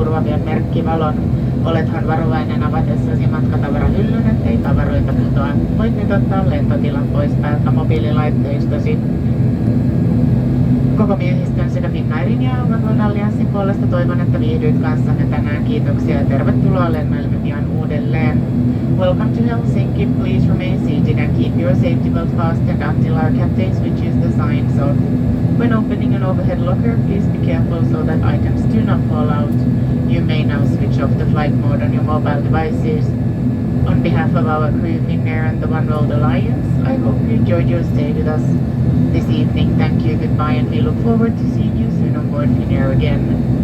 turvavien merkkivalon. Olethan varovainen avatessasi matkatavarahyllyn, ettei tavaroita putoa. Voit nyt ottaa lentotilan pois päältä mobiililaitteistosi. Koko miehistön sekä Finnairin ja Overworld Allianssin puolesta toivon, että viihdyit kanssamme tänään. Kiitoksia ja tervetuloa lennoille pian uudelleen. Welcome to Helsinki. Please remain seated and keep your safety belt fastened until our captain switches the sign. So, when opening an overhead locker, please be careful so that items do not fall out. You may now switch off the flight mode on your mobile devices. On behalf of our crew, Finnair and the One World Alliance, I hope you enjoyed your stay with us this evening. Thank you, goodbye, and we look forward to seeing you soon on board Finnair again.